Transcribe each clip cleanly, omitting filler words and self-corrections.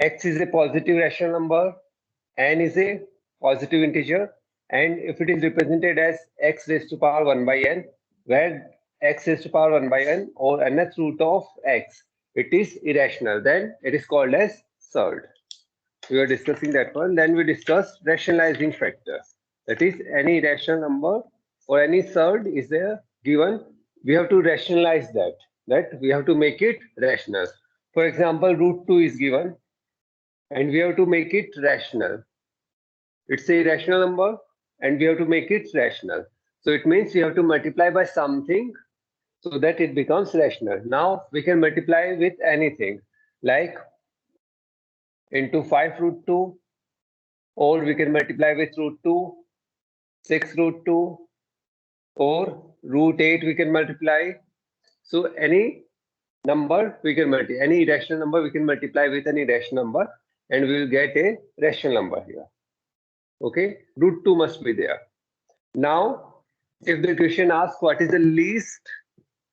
x is a positive rational number, n is a positive integer, and if it is represented as x raised to power 1 by n, where x raised to power 1 by n or nth root of x, it is irrational, then it is called as surd. We were discussing that one. Then we discussed rationalizing factor. That is, any irrational number or any surd is there given, we have to rationalize that we have to make it rational. For example, root 2 is given and we have to make it rational. It's a rational number and we have to make it rational. So it means we have to multiply by something so that it becomes rational. Now we can multiply with anything like into 5 root 2, or we can multiply with root 2, 6 root 2, or root 8 we can multiply. So any number we can multiply, any irrational number we can multiply with any rational number and we will get a rational number here. Okay, root 2 must be there. Now, if the question asks what is the least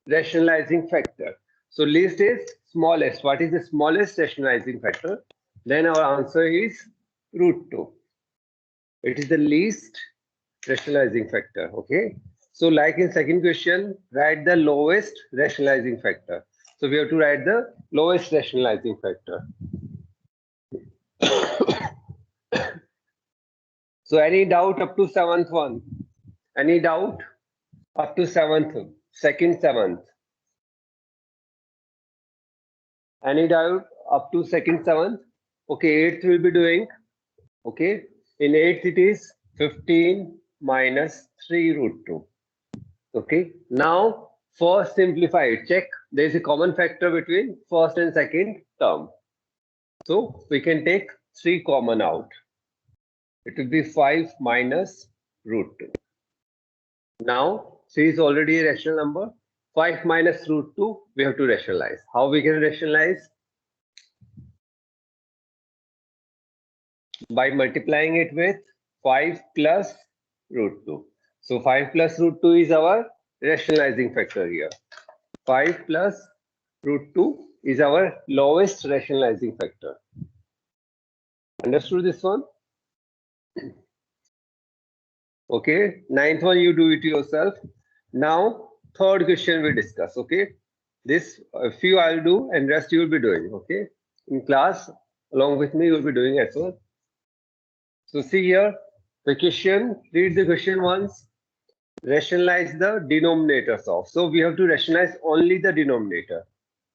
rationalizing factor, so least is smallest. What is the smallest rationalizing factor? Then our answer is root 2. It is the least rationalizing factor. Okay, so like in second question, write the lowest rationalizing factor. So we have to write the lowest rationalizing factor. So any doubt up to 7th one? Any doubt up to 7th, second, 7th? Any doubt up to second, 7th? Okay, 8th will be doing. Okay, in 8th it is 15 minus 3 root 2. Okay, now first simplify it. Check, there is a common factor between first and second term. So we can take 3 common out. It will be 5 minus root 2. Now 3 is already a rational number. 5 minus root 2 we have to rationalize. How we can rationalize? By multiplying it with 5 plus root 2. So 5 plus root 2 is our rationalizing factor here. 5 plus root 2 is our lowest rationalizing factor. Understood this one? Okay, 9th one you do it yourself. Now third question we discuss. Okay, this a few I'll do and rest you will be doing. Okay, in class along with me you will be doing as well. So see here the question, read the question once. Rationalize the denominators of. So we have to rationalize only the denominator.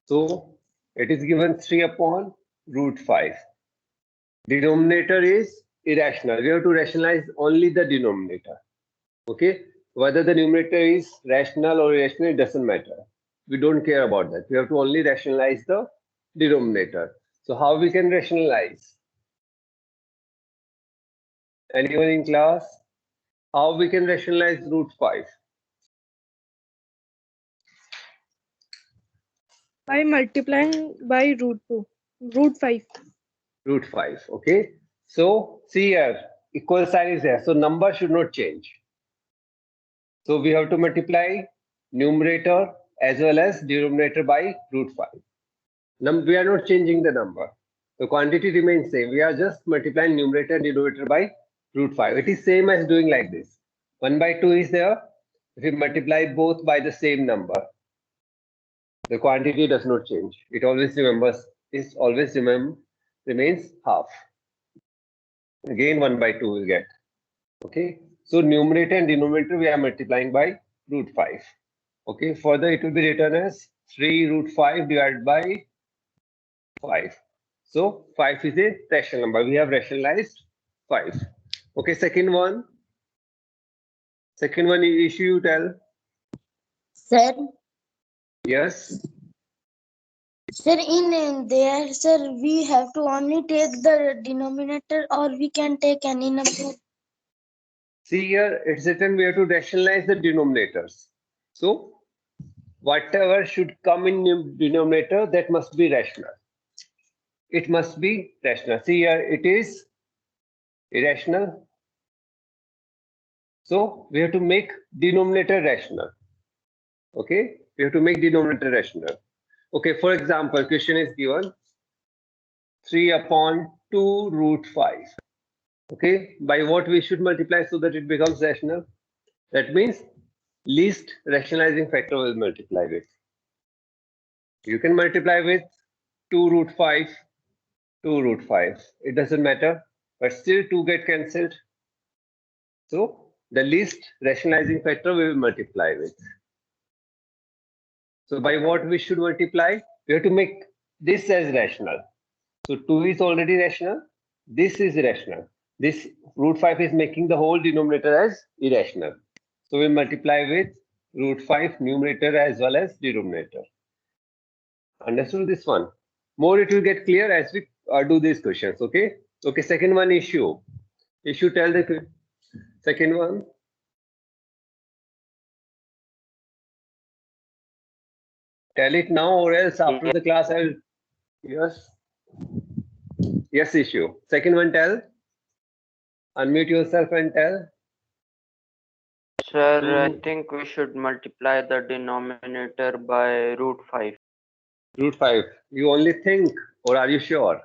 So it is given 3 upon root 5. Denominator is irrational. We have to rationalize only the denominator. Okay, whether the numerator is rational or irrational, it doesn't matter. We don't care about that. We have to only rationalize the denominator. So how we can rationalize? Anyone in class? How we can rationalize root 5? By multiplying by root 2, root 5. Root 5. Okay. So see here, equal sign is there. So number should not change. So we have to multiply numerator as well as denominator by root 5. We are not changing the number. The quantity remains same. We are just multiplying numerator and denominator by root 5. It is same as doing like this. 1 by 2 is there. If we multiply both by the same number, the quantity does not change. It always remains half. Again 1 by 2 will get. Okay. So numerator and denominator we are multiplying by root 5. Okay. Further it will be written as 3 root 5 divided by 5. So 5 is a rational number. We have rationalized 5. Okay. Second one issue you tell. Sir, Yes. sir, in there, sir, we have to only take the denominator or we can take any number. See here, it's written we have to rationalize the denominators. So whatever should come in denominator, that must be rational. It must be rational. See here, it is irrational. So we have to make denominator rational. Okay, we have to make denominator rational. Okay, for example, question is given 3 upon 2 root 5. Okay, by what we should multiply so that it becomes rational? That means least rationalizing factor will multiply with. You can multiply with 2 root 5, 2 root 5. It doesn't matter, but still 2 get cancelled. So the least rationalizing factor we will multiply with. So by what we should multiply? We have to make this as rational. So 2 is already rational. This is irrational. This root 5 is making the whole denominator as irrational. So we multiply with root 5 numerator as well as denominator. Understood this one? More it will get clear as we do these questions. Okay. Okay. Second one, issue. Issue, tell the second one. Tell it now or else after the class I will. Yes. Yes, issue. Second one, tell. Unmute yourself and tell. Sir, I think we should multiply the denominator by root 5. Root 5. You only think or are you sure?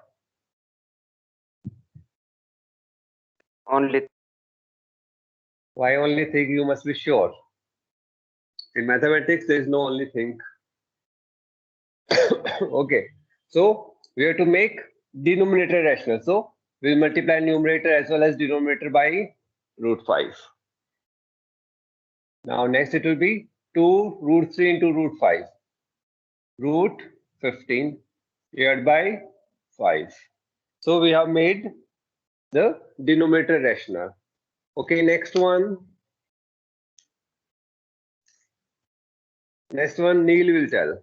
Only Why only think? You must be sure. In mathematics, there is no only think. Okay. So we have to make denominator rational. So we'll multiply numerator as well as denominator by root 5. Now next it will be 2 root 3 into root 5. Root 15 divided by 5. So we have made the denominator rational. Okay, next one. Next one, Neil will tell.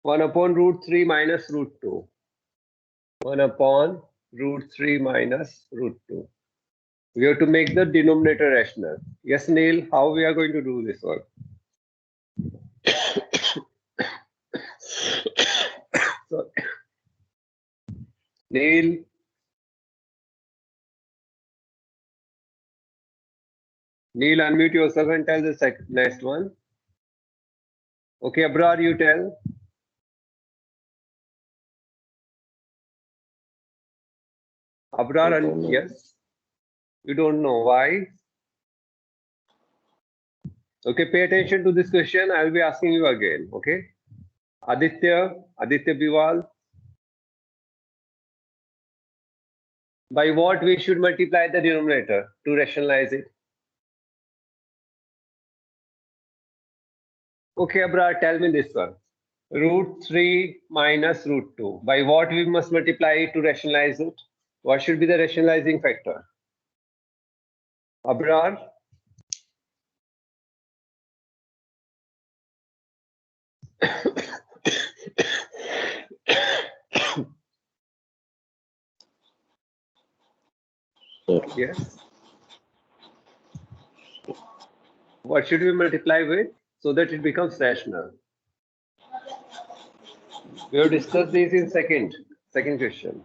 1 upon root 3 minus root 2. 1 upon root 3 minus root 2. We have to make the denominator rational. Yes, Neil, how we are going to do this one? Sorry. Neil. Neil, unmute yourself and tell the next one. Okay, Abrar, you tell. Abrar, yes. You don't know why. Okay, pay attention to this question. I will be asking you again. Okay. Aditya Biwal. By what we should multiply the denominator to rationalize it? Okay, Abrar, tell me this one. Root 3 minus root 2. By what we must multiply to rationalize it? What should be the rationalizing factor? Abrar? Yes. What should we multiply with so that it becomes rational? We have discussed this in second question.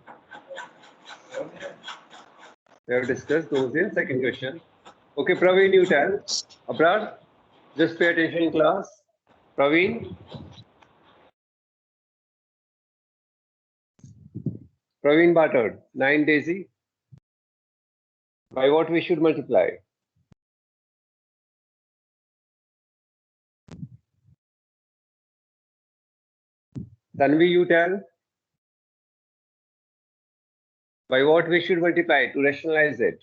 We have discussed those in second question. Okay, Praveen, you tell. Abrar, just pay attention in class. Praveen? Praveen Batard, 9 Daisy. By what we should multiply? Tanvi, you tell. By what we should multiply to rationalize it?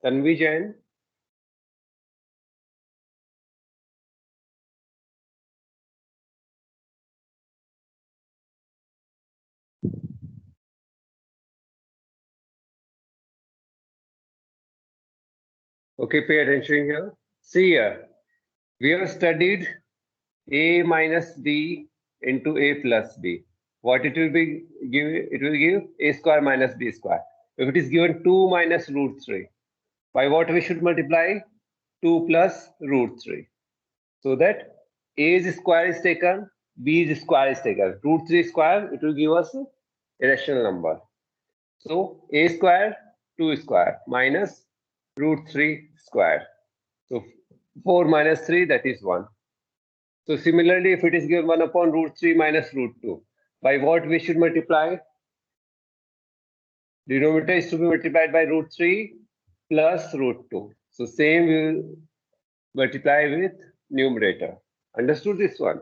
Tanvi Jain. Okay, pay attention here. See here. We have studied a minus b into a plus b. What it will be give? It will give a square minus b square. If it is given 2 minus root 3, by what we should multiply? 2 plus root 3. So that a's square is taken, b's square is taken. Root 3 square, it will give us a rational number. So a square, 2 square minus root 3 square. So 4 minus 3, that is 1. So similarly, if it is given 1 upon root 3 minus root 2, by what we should multiply? Denominator is to be multiplied by root 3 plus root 2. So same will multiply with numerator. Understood this one?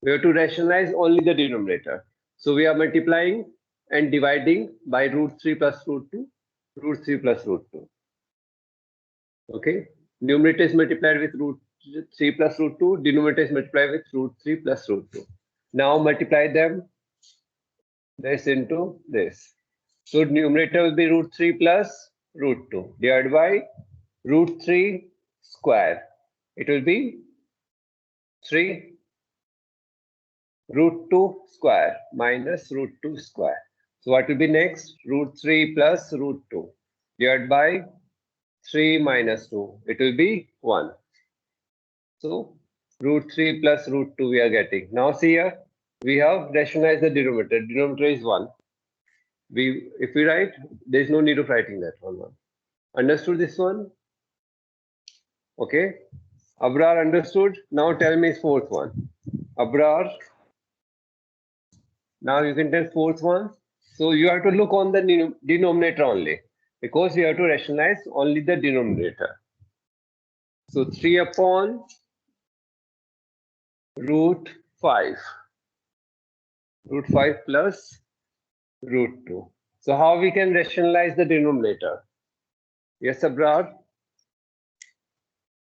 We have to rationalize only the denominator. So we are multiplying and dividing by root 3 plus root 2, root 3 plus root 2. Okay. Numerator is multiplied with root 3 plus root 2. Denominator is multiplied with root 3 plus root 2. Now multiply them this into this. So numerator will be root 3 plus root 2 divided by root 3 square. It will be 3 root 2 square minus root 2 square. So what will be next? Root 3 plus root 2 divided by 3 minus 2. It will be 1. So root 3 plus root 2 we are getting. Now see here, we have rationalized the denominator. Denominator is 1. If we write, there is no need of writing that one. Understood this one? Okay. Abrar understood. Now tell me fourth one. Abrar. Now you can tell fourth one. So you have to look on the denominator only, because you have to rationalize only the denominator. So 3 upon root 5. Root 5 plus root 2. So how we can rationalize the denominator? Yes, Abrar?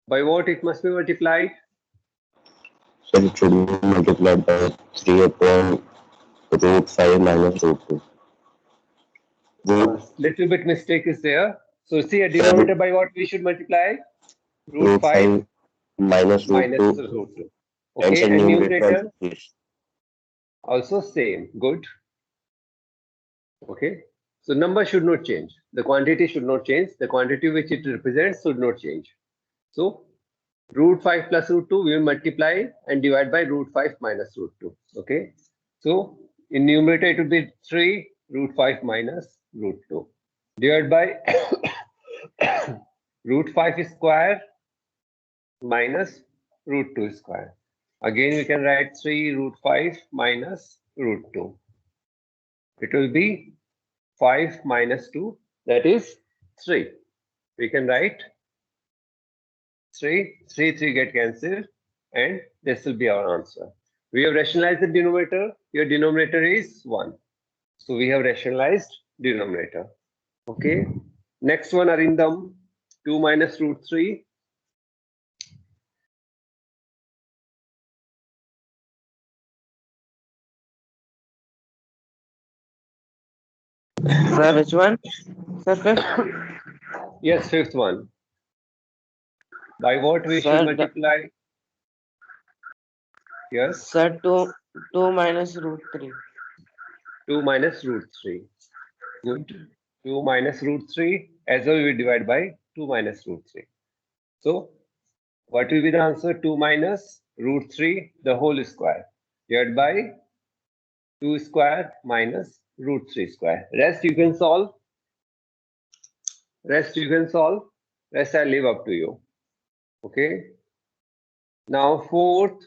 By what it must be multiplied? So it should be multiplied by 3 upon root 5 minus root 2. Little bit mistake is there. So see a denominator by what we should multiply? Root 5 minus root 2. Root 2. Okay, and numerator also same. Good. Okay. So number should not change. The quantity should not change. The quantity which it represents should not change. So root 5 plus root 2 we will multiply and divide by root 5 minus root 2. Okay. So in numerator it will be 3 root 5 minus root 2 divided by root 5 square minus root 2 square. Again we can write 3 root 5 minus root 2. It will be 5 minus 2, that is 3. We can write 3 get cancelled, and this will be our answer. We have rationalized the denominator. Your denominator is 1. So we have rationalized denominator. Okay. Next one, Arindam, 2 minus root 3. Sir, which one? Sir, fifth? Yes, fifth one. By what we Sir, should multiply? Yes. Sir, 2 minus root 3. 2 minus root 3. Good. 2 minus root 3, as well we divide by 2 minus root 3. So what will be the answer? 2 minus root 3 the whole square divided by 2 square minus root 3 square. Rest you can solve. Rest I leave up to you. Okay. Now 4th,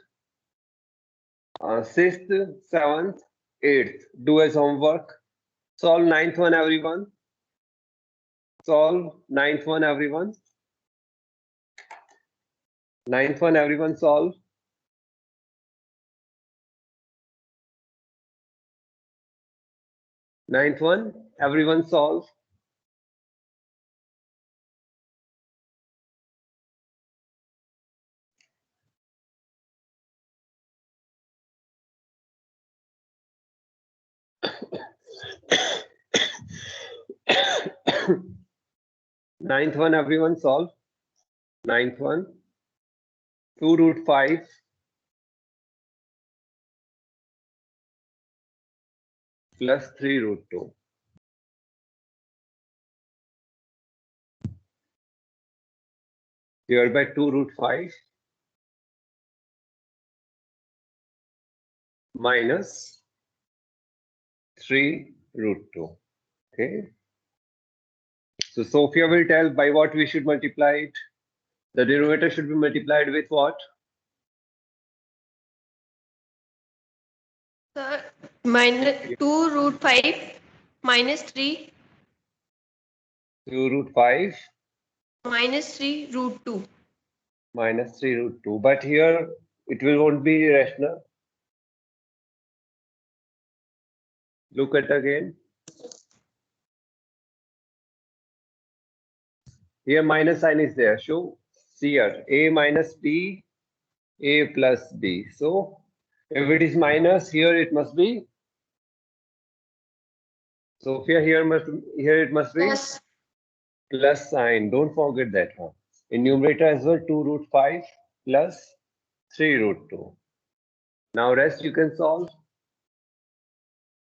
6th, 7th, 8th. Do as homework. Solve 9th one, everyone. Solve 9th one, everyone. 9th one, everyone solve. Ninth one, everyone solve. Ninth one, everyone solve. Ninth one, 2 root 5 plus 3 root 2. Divided by 2 root 5 minus 3 root 2. Okay. So Sophia will tell by what we should multiply it. The denominator should be multiplied with what? Sir, minus 2 root 5 minus 3 2 root 5 minus 3 root 2. minus 3 root 2. But here it will won't be rational. Look at again. Here minus sign is there. So see here a minus b, a plus b. So if it is minus, here it must be. So here it must be Plus. plus sign. Don't forget that one. In numerator as well, 2 root 5 plus 3 root 2. Now rest you can solve.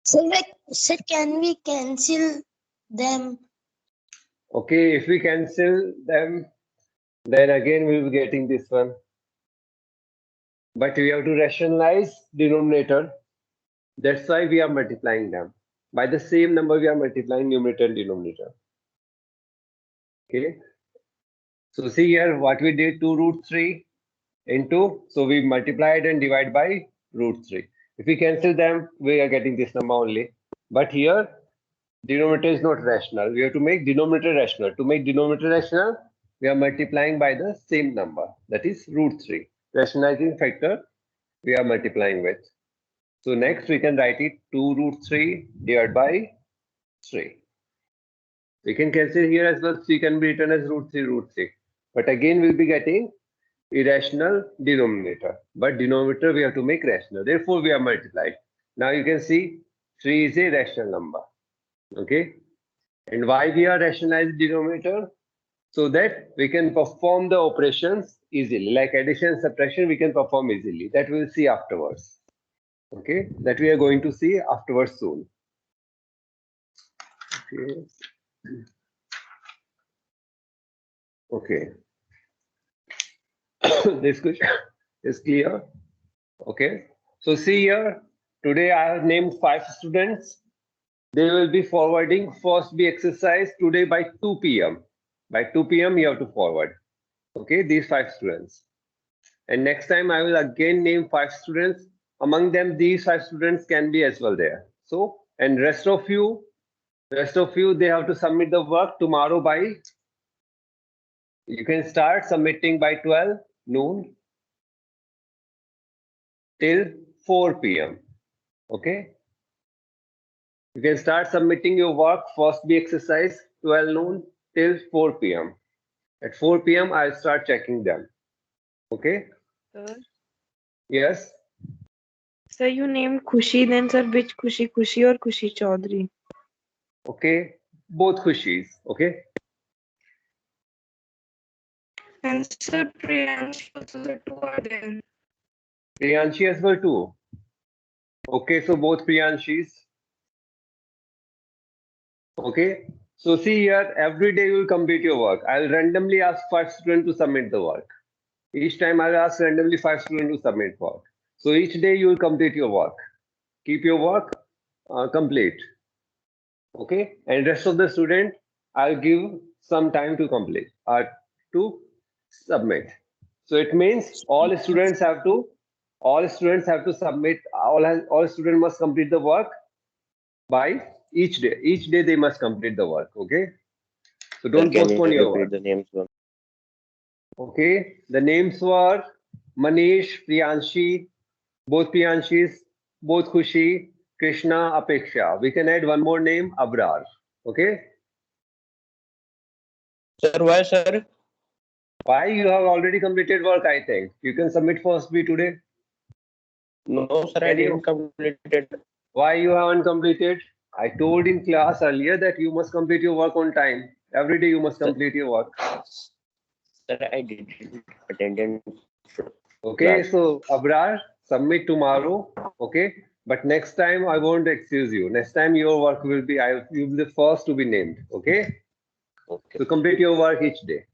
Sir, can we cancel them? Okay, if we cancel them, then again we'll be getting this one. But we have to rationalize denominator. That's why we are multiplying them. By the same number, we are multiplying numerator and denominator. Okay. So see here what we did, 2 root 3 into, so we multiplied and divide by root 3. If we cancel them, we are getting this number only. But here, denominator is not rational. We have to make denominator rational. To make denominator rational, we are multiplying by the same number, that is root 3. Rationalizing factor, we are multiplying with. So next we can write it 2 root 3 divided by 3. We can cancel here as well. 3 can be written as root 3. But again, we'll be getting irrational denominator. But denominator we have to make rational. Therefore, we are multiplied. Now you can see 3 is a rational number. Okay. And why we are rationalizing denominator? So that we can perform the operations easily. Like addition, subtraction, we can perform easily. That we'll see afterwards. Okay. That we are going to see afterwards soon. Okay. Okay. This question is clear. Okay. So see here, today I have named 5 students. They will be forwarding first B exercise today by 2 p.m. By 2 p.m. you have to forward. Okay, these 5 students. And next time I will again name 5 students. Among them, these 5 students can be as well there. So, and rest of you, they have to submit the work tomorrow by, you can start submitting by 12 noon till 4 p.m. Okay. You can start submitting your work first B exercise 12 noon till 4 p.m. At 4 p.m. I'll start checking them. Okay. Sir, Yes. sir, you named Khushi, then sir, which Khushi? Khushi or Khushi Chaudhary? Okay. Both Khushis. Okay. And sir, Priyansh, also the 2 are there. Priyanshi as well too. Okay, so both Priyanshis. Okay. So see here, every day you will complete your work. I'll randomly ask 5 students to submit the work. Each time I'll ask randomly 5 students to submit work. So each day you will complete your work. Keep your work complete. Okay. And rest of the student, I'll give some time to complete or to submit. So it means all students have to submit, all students must complete the work by each day. Each day they must complete the work. Okay. So don't postpone your work. The names one. Okay. The names were Manish, Priyanshi, both Priyanshis, both Khushi, Krishna, Apeksha. We can add one more name, Abrar. Okay. Sir, why, sir? Why? You have already completed work, I think. You can submit first B today. No, sir, I Can you? didn't complete it. Why you haven't completed? I told in class earlier that you must complete your work on time. Every day you must complete your work. Sir, I didn't attend. Okay, Class. so Abrar, submit tomorrow. Okay, but next time I won't excuse you. Next time your work will be, you will be the first to be named. Okay, Okay. so complete your work each day.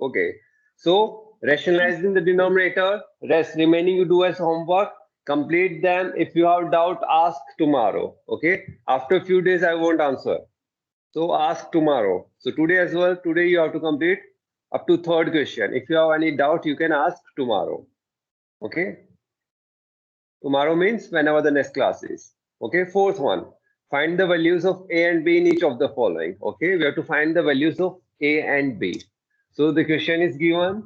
Okay, so rationalizing the denominator, rest remaining you do as homework. Complete them. If you have doubt, ask tomorrow. Okay, after a few days I won't answer. So ask tomorrow. So today as well, today you have to complete up to 3rd question. If you have any doubt, you can ask tomorrow. Okay. Tomorrow means whenever the next class is. Okay, fourth one. Find the values of A and B in each of the following. Okay, we have to find the values of A and B. So the question is given.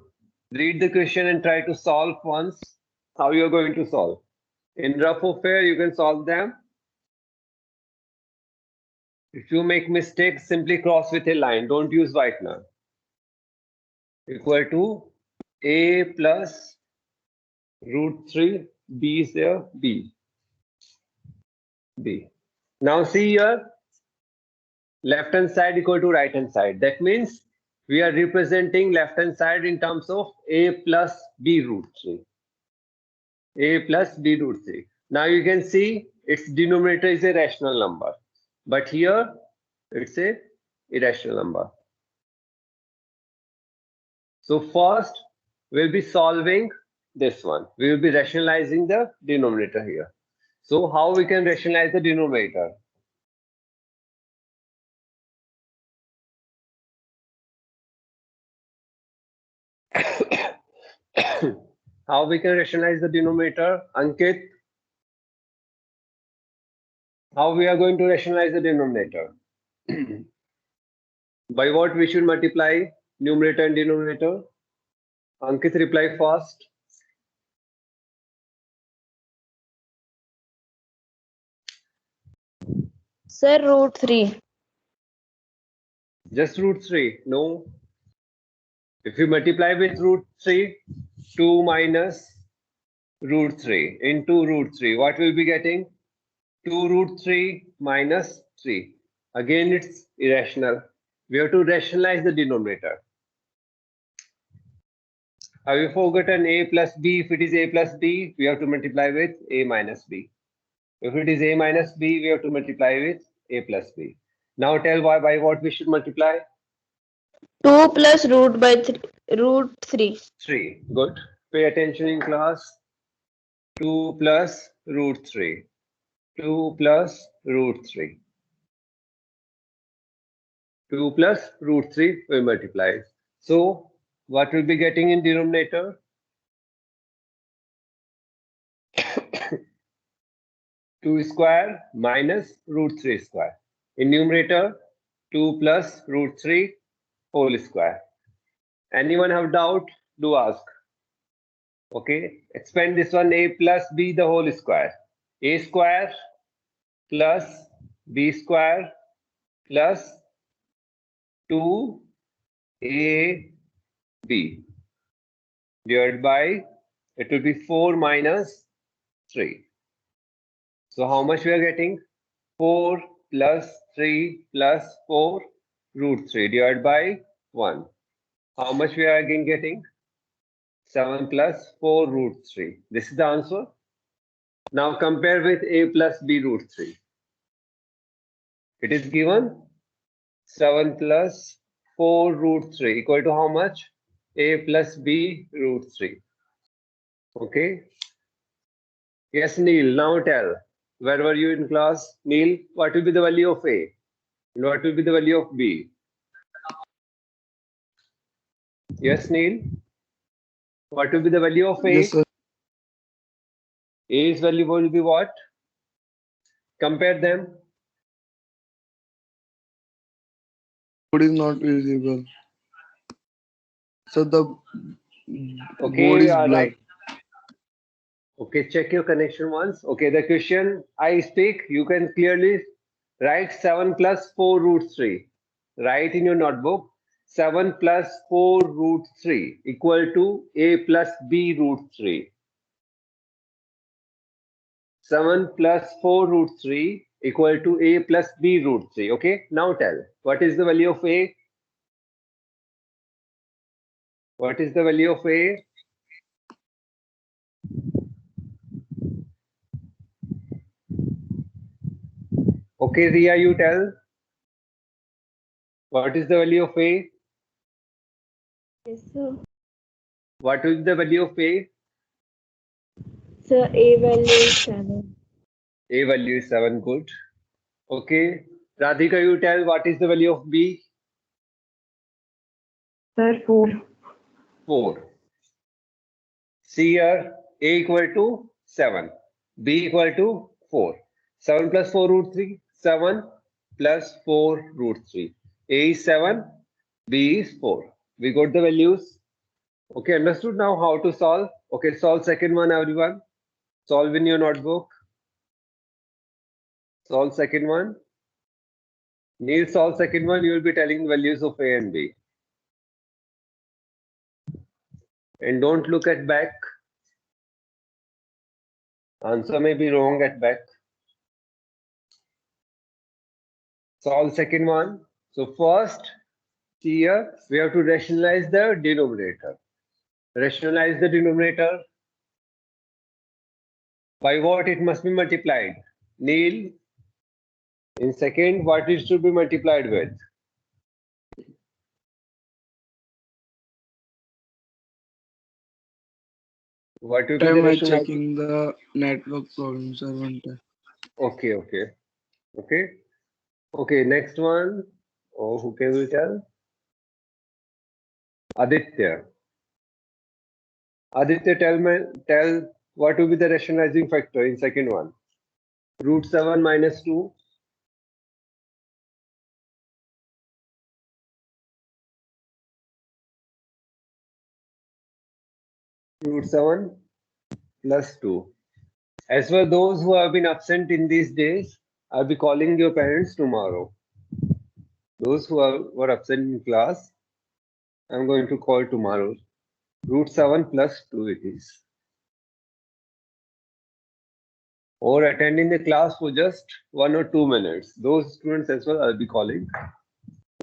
Read the question and try to solve once. How you are going to solve. In rough affair, you can solve them. If you make mistakes, simply cross with a line. Don't use whitener. Equal to A plus root 3. B is there. B. Now see here. Left hand side equal to right hand side. That means we are representing left hand side in terms of A plus B root 3. A plus B root 3. Now you can see its denominator is a rational number. But here it's a irrational number. So first we'll be solving this one. We will be rationalizing the denominator here. So how we can rationalize the denominator? How we can rationalize the denominator? Ankit? How we are going to rationalize the denominator? By what we should multiply numerator and denominator? Ankit, reply first. Sir, root 3. Just root 3. No. If you multiply with root 3, 2 minus root 3 into root 3, what will be getting? 2 root 3 minus 3. Again, it's irrational. We have to rationalize the denominator. Have you forgotten A plus B? If it is A plus B, we have to multiply with A minus B. If it is A minus B, we have to multiply with A plus B. Now tell why by what we should multiply? 2 plus root 3. 3. Good. Pay attention in class. 2 plus root 3. 2 plus root 3. 2 plus root 3 we multiply. So what will be getting in denominator? 2 square minus root 3 square. In numerator, 2 plus root 3 whole square. Anyone have doubt? Do ask. Okay, expand this one. A plus B the whole square. A square plus B square plus 2AB divided by, it will be 4 minus 3. So how much we are getting? 4 plus 3 plus 4 root 3 divided by 1. How much we are again getting? 7 plus 4 root 3. This is the answer. Now compare with A plus B root 3. It is given 7 plus 4 root 3 equal to how much? A plus B root 3. Okay. Yes, Neil, now tell. Where were you in class? Neil, what will be the value of A? And what will be the value of B? Yes, Neil. What will be the value of A? Yes, sir. A's value will be what? Compare them. Board is not visible. So the Okay, board is all black. right. Okay, check your connection once. Okay, the question I speak, you can clearly write 7 plus 4 root 3. Write in your notebook 7 plus 4 root 3 equal to A plus B root 3. 7 plus 4 root 3 equal to A plus B root 3. Okay, now tell. What is the value of A? What is the value of A? Okay, Ria, you tell. What is the value of A? Yes, sir. What is the value of A? Sir, A value is 7. A value is 7. Good. Okay. Radhika, you tell what is the value of B? Sir, 4. 4. See here, A equal to 7. b equal to 4. 7 plus 4 root 3. 7 plus 4 root 3. A is 7, b is 4. We got the values. Okay, understood now how to solve? Okay, solve second one, everyone. Solve in your notebook. Solve second one. Neil, solve second one. You will be telling values of A and B. And don't look at back. Answer may be wrong at back. Solve second one. So first, here we have to rationalize the denominator. Rationalize the denominator. By what it must be multiplied? Neil, in second, what it should be multiplied with? What will be the Time I rationalization? checking the network problem, sir. One time. Okay, next one. Oh, who can we tell? Aditya. Aditya, tell what will be the rationalizing factor in second one. Root 7 minus 2. Root 7 plus 2. As for those who have been absent in these days, I'll be calling your parents tomorrow. Those who were absent in class, I'm going to call tomorrow. Root 7 plus 2 it is. Or attending the class for just 1 or 2 minutes. Those students as well I'll be calling.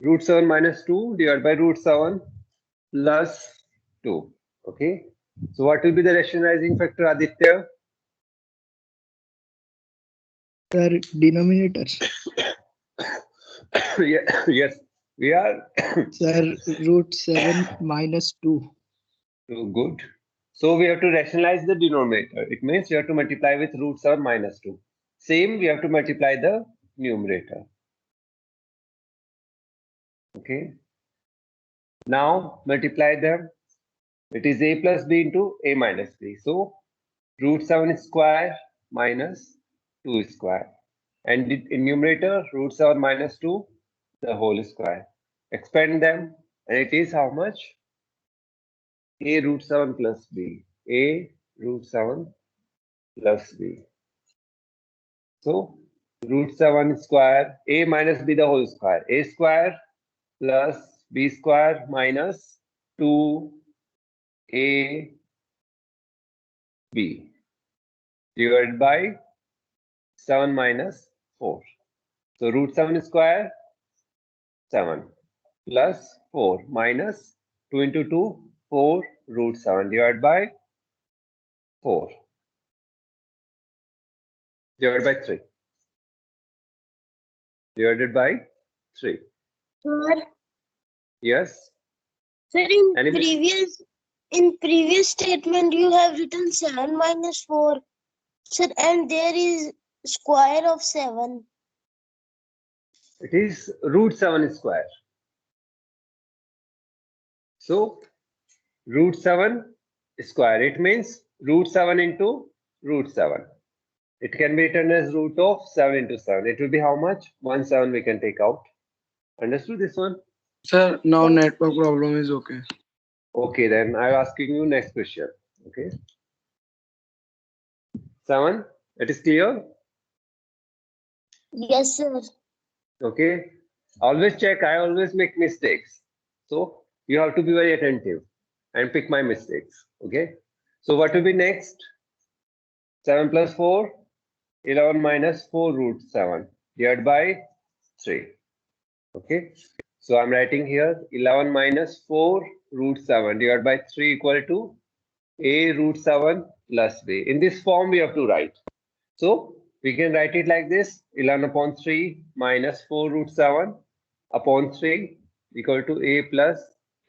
Root 7 minus 2 divided by root 7 plus 2. Okay. So what will be the rationalizing factor, Aditya? Sir, denominator. Yes, we are. Sir, root 7 minus 2. So good. So we have to rationalize the denominator. It means we have to multiply with root 7 minus 2. Same, we have to multiply the numerator. Okay. Now multiply them. It is a plus b into a minus b. So root 7 square minus 2 square. And in numerator, root 7 minus 2, the whole square. Expand them, and it is how much? A root 7 plus b. A root 7 plus b. So root 7 square, a minus b the whole square. A square plus b square minus 2ab divided by 7 minus 4. So root 7 square, 7 plus 4 minus 2 into 2, 4 root 7 divided by 4 divided by 3. Divided by 3. Sir, Yes. sir, Any- in previous statement you have written 7 minus 4. Sir, and there is square of 7. It is root 7 square. So root 7 square, it means root 7 into root 7. It can be written as root of 7 into 7. It will be how much? 1 7 we can take out. Understood this one? Sir, now network problem is okay. Okay, then I'm asking you next question. Okay. 7, it is clear? Yes, sir. Okay. Always check, I always make mistakes. So you have to be very attentive and pick my mistakes. Okay. So what will be next? 7 plus 4, 11 minus 4 root 7 divided by 3. Okay. So I'm writing here 11 minus 4 root 7 divided by 3 equal to a root 7 plus b. In this form we have to write. So we can write it like this: 11 upon 3 minus 4 root 7 upon 3 equal to a plus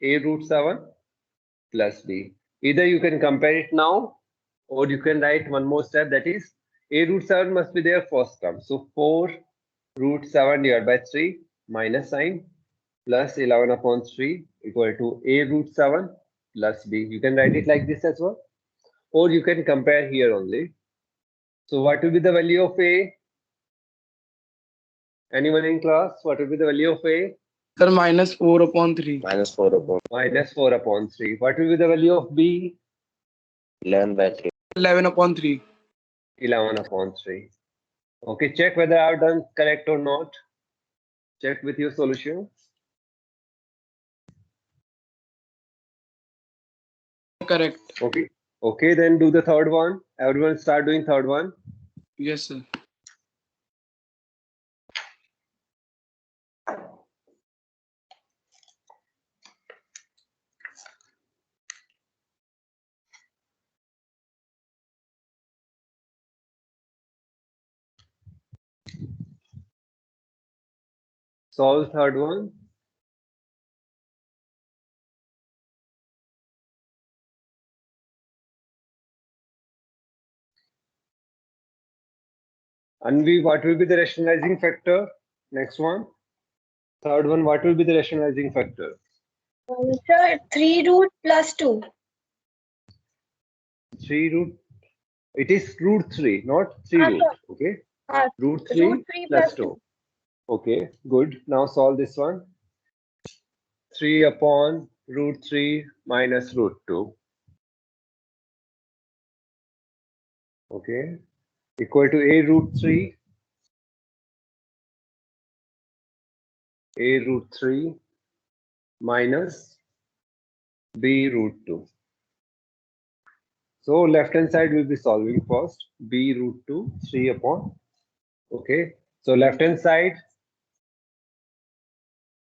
a root 7 plus b. Either you can compare it now, or you can write one more step, that is a root 7 must be there first term. So 4 root 7 divided by 3 minus sign plus 11 upon 3 equal to a root 7 plus b. You can write it like this as well, or you can compare here only. So what will be the value of A? Anyone in class? What will be the value of A? Sir, minus 4 upon 3. minus 4 upon Minus 4 upon 3. What will be the value of B? 11 by 3. 11 upon 3. 11 upon 3. Okay, check whether I've done correct or not. Check with your solution. Correct. Okay. Okay, then do the third one. Everyone start doing third one. Yes, sir. Solve third one. Anvi, what will be the rationalizing factor? Next one. Third one, what will be the rationalizing factor? Sir, 3 root plus 2. 3 root. It is root 3, not 3 root. Okay. Root 3 Root 3 plus plus 2. Okay, good. Now solve this one. 3 upon root 3 minus root 2. Okay. Equal to A root 3. A root 3 minus B root 2. So left hand side will be solving first. B root 2, 3 upon. Okay. So left hand side,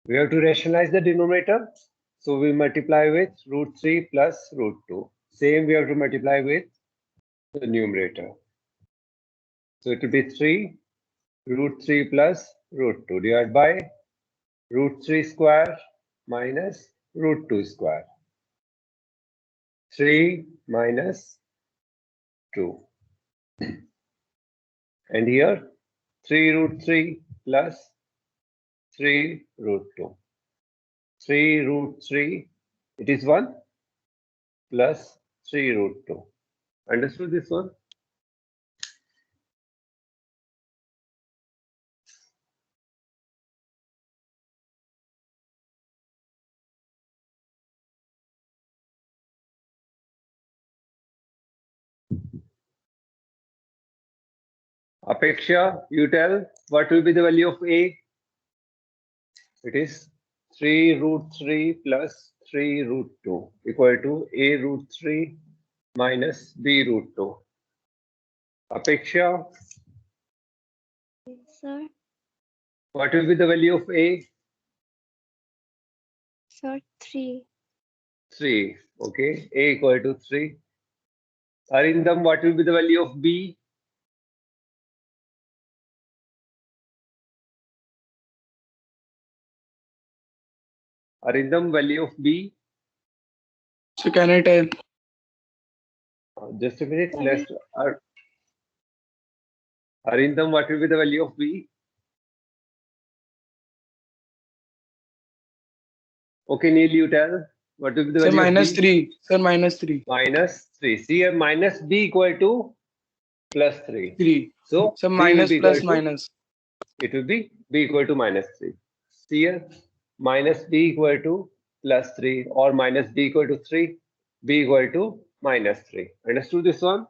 we have to rationalize the denominator. So we multiply with root 3 plus root 2. Same we have to multiply with the numerator. So it will be 3 root 3 plus root 2 divided by root 3 square minus root 2 square. 3 minus 2. And here 3 root 3 plus 3 root 2. 3 root 3, it is 1 plus 3 root 2. Understood this one? Apeksha, you tell what will be the value of A? It is 3 root 3 plus 3 root 2 equal to A root 3 minus B root 2. Apeksha, Sir, what will be the value of A? sir, 3. 3. Okay, A equal to 3. Arindam, what will be the value of B? Arindam, value of B? So can I tell? Just a minute. Let's. Arindam, what will be the value of B? Okay, Neil, you tell. What will be the Sir, value minus of B? 3. Sir, minus 3. Minus 3. See here, minus B equal to plus 3. 3. So, So B minus will be plus equal to, minus. it will be B equal to minus 3. See here, minus B equal to plus 3 or minus B equal to 3. B equal to minus 3. Understood this one?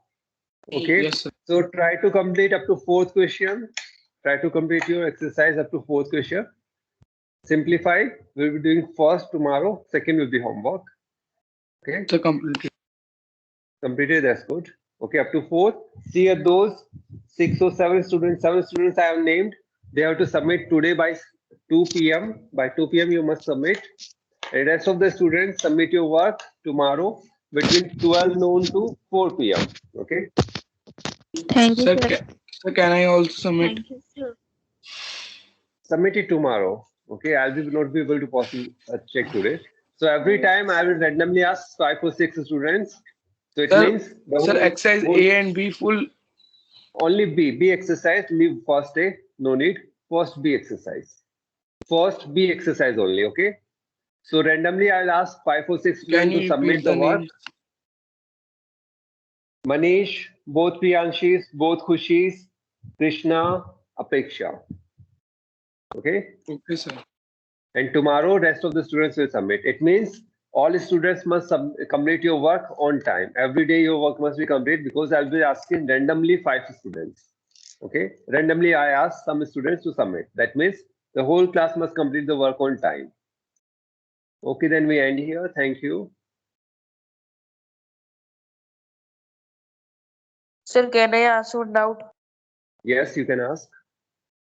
Okay. Yes, sir. So try to complete up to 4th question. Try to complete your exercise up to 4th question. Simplify. We'll be doing first tomorrow. Second will be homework. Okay. So completed. Completed. That's good. Okay. Up to 4th. See here those 6 or 7 students. 7 students I have named. They have to submit today by 2 p.m. By 2 p.m. you must submit. And rest of the students submit your work tomorrow between 12 noon to 4 p.m. Okay. Thank you, Sir, sir. can I also submit? Thank you, sir. Submit it tomorrow. Okay, I'll not be able to possibly check today. So every time I will randomly ask 5 or 6 students. So it Sir, means Sir, exercise A and B full. only B exercise. Leave first A. No need. First B exercise. First B exercise only. Okay. So randomly I'll ask 5 or 6 Can students to you submit repeat the the work. names? Manish, both Priyanshis, both Khushis, Krishna, Apeksha. Okay. Okay, sir. And tomorrow, rest of the students will submit. It means all students must complete your work on time. Every day your work must be complete because I'll be asking randomly 5 students. Okay. Randomly, I ask some students to submit. That means the whole class must complete the work on time. Okay, then we end here. Thank you. Sir, can I ask one doubt? Yes, you can ask.